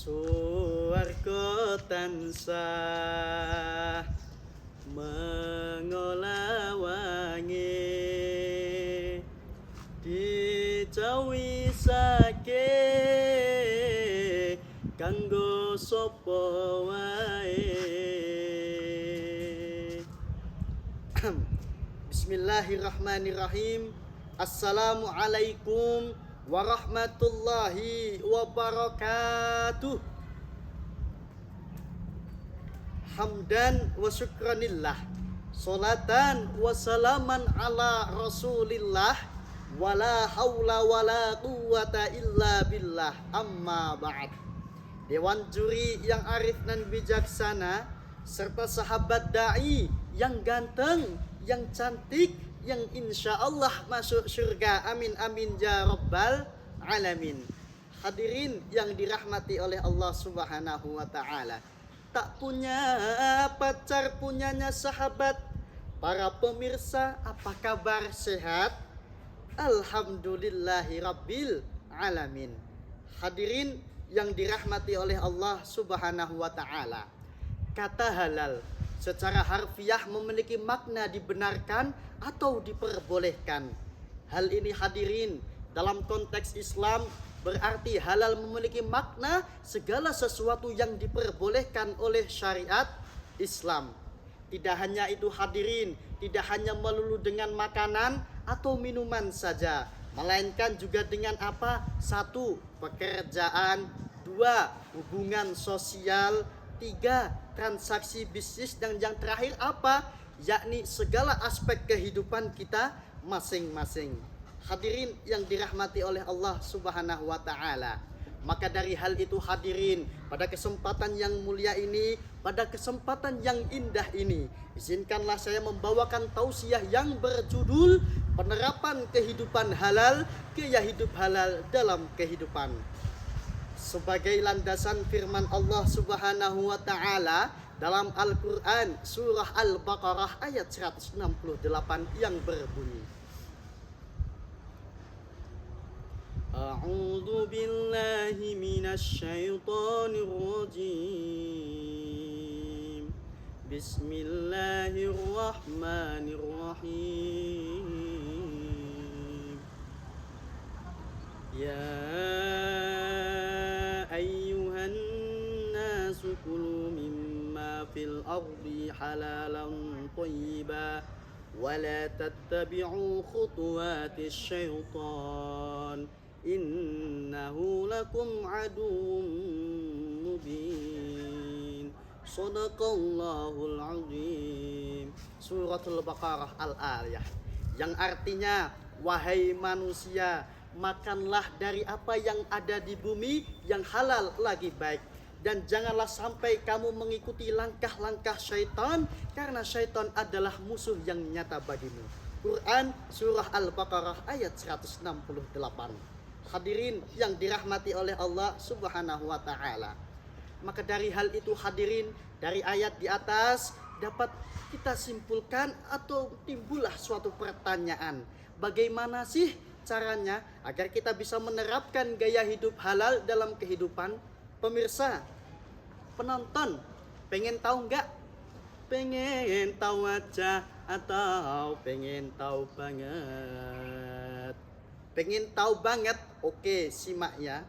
Suwarga tansah mengolawangi dicawisake kanggo sapa wae. Bismillahirrahmanirrahim. Assalamualaikum warahmatullahi wabarakatuh. Hamdan wa syukranillah, salatan wa salaman ala rasulillah, wala haula wala quwata illa billah, amma ba'd. Dewan juri yang arif dan bijaksana, serta sahabat da'i yang ganteng, yang cantik, yang insya Allah masuk surga, amin amin ya rabbal alamin. Hadirin yang dirahmati oleh Allah subhanahu wa ta'ala, tak punya pacar punyanya sahabat. Para pemirsa, apa kabar, sehat? Alhamdulillahi rabbil alamin. Hadirin yang dirahmati oleh Allah subhanahu wa ta'ala, kata halal secara harfiah memiliki makna dibenarkan atau diperbolehkan. Hal ini hadirin dalam konteks Islam berarti halal memiliki makna segala sesuatu yang diperbolehkan oleh syariat Islam. Tidak hanya itu hadirin, tidak hanya melulu dengan makanan atau minuman saja, melainkan juga dengan apa? 1. Pekerjaan, 2. Hubungan sosial, 3. Transaksi bisnis, dan yang terakhir apa? Yakni segala aspek kehidupan kita masing-masing. Hadirin yang dirahmati oleh Allah subhanahu wa ta'ala, maka dari hal itu hadirin, pada kesempatan yang mulia ini, pada kesempatan yang indah ini, izinkanlah saya membawakan tausiah yang berjudul penerapan kehidupan halal, gaya hidup halal dalam kehidupan. Sebagai landasan firman Allah subhanahu wa ta'ala dalam Al-Quran surah Al-Baqarah ayat 168 yang berbunyi, A'udzu billahi minasy syaithanir rajim. Bismillahirrahmanirrahim. Ya ayyuhan nasu kulu mimma fil ardi halalan thayyiban wa la tattabi'u khutuwatis syaitan innahu lakum aduwwum mubin. Shadaqallahul azim. Suratul Baqarah Al-Ayah, yang artinya, wahai manusia, makanlah dari apa yang ada di bumi yang halal lagi baik, dan janganlah sampai kamu mengikuti langkah-langkah syaitan, karena syaitan adalah musuh yang nyata bagimu. Quran surah Al-Baqarah ayat 168. Hadirin yang dirahmati oleh Allah subhanahu wa ta'ala, maka dari hal itu hadirin, dari ayat di atas dapat kita simpulkan atau timbullah suatu pertanyaan, bagaimana sih caranya agar kita bisa menerapkan gaya hidup halal dalam kehidupan? Pemirsa, penonton, pengen tahu nggak? Pengen tahu aja atau pengen tahu banget? Pengen tahu banget? Oke, simak ya.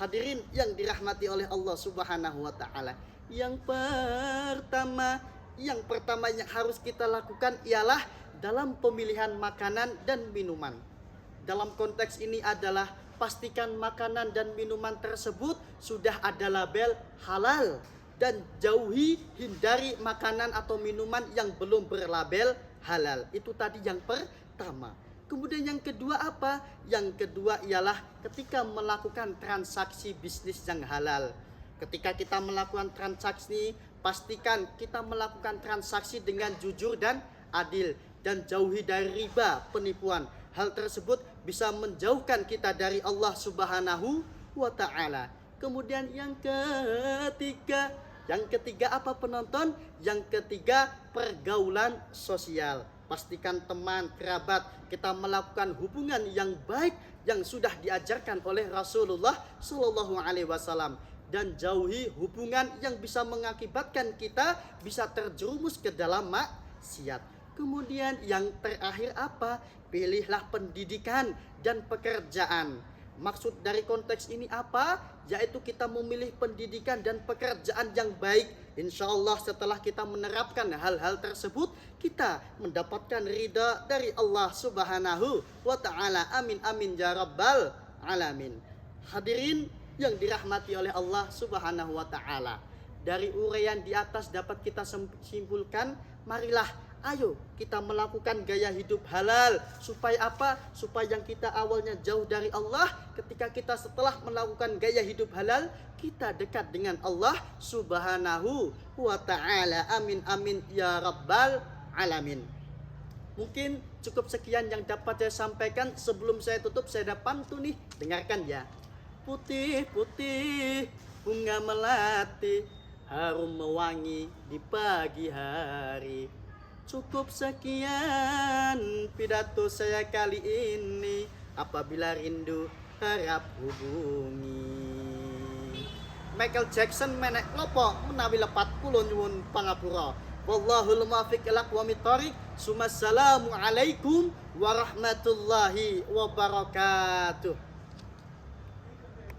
Hadirin yang dirahmati oleh Allah subhanahu wa ta'ala, yang pertama yang harus kita lakukan ialah dalam pemilihan makanan dan minuman. Dalam konteks ini adalah pastikan makanan dan minuman tersebut sudah ada label halal, dan hindari makanan atau minuman yang belum berlabel halal. Itu tadi yang pertama. Kemudian yang kedua apa? Yang kedua ialah ketika melakukan transaksi bisnis yang halal. Ketika kita melakukan transaksi, pastikan kita melakukan transaksi dengan jujur dan adil, dan jauhi dari riba, penipuan. Hal tersebut bisa menjauhkan kita dari Allah subhanahu wa ta'ala. Kemudian yang ketiga apa penonton? Yang ketiga, pergaulan sosial. Pastikan teman, kerabat kita melakukan hubungan yang baik yang sudah diajarkan oleh Rasulullah Shallallahu Alaihi Wasallam. dan jauhi hubungan yang bisa mengakibatkan kita bisa terjerumus ke dalam maksiat. Kemudian yang terakhir apa? Pilihlah pendidikan dan pekerjaan. Maksud dari konteks ini apa? Yaitu kita memilih pendidikan dan pekerjaan yang baik. Insya Allah setelah kita menerapkan hal-hal tersebut, kita mendapatkan ridha dari Allah Subhanahu wa ta'ala. Amin amin ya rabbal alamin. Hadirin yang dirahmati oleh Allah Subhanahu wa ta'ala, dari uraian di atas dapat kita simpulkan, marilah ayo kita melakukan gaya hidup halal. Supaya apa? Supaya yang kita awalnya jauh dari Allah, ketika kita setelah melakukan gaya hidup halal, kita dekat dengan Allah Subhanahu wa ta'ala. Amin amin ya rabbal alamin. Mungkin cukup sekian yang dapat saya sampaikan. Sebelum saya tutup, saya ada pantun nih, dengarkan ya. Putih-putih bunga melati, harum mewangi di pagi hari. Cukup sekian pidato saya kali ini. Apabila rindu harap hubungi. Michael Jackson menek klopo menawi lepat kula nyuwun pangapura. Wallahul muwaffiq ila aqwamit thoriq. Sumassalamu alaikum warahmatullahi wabarakatuh.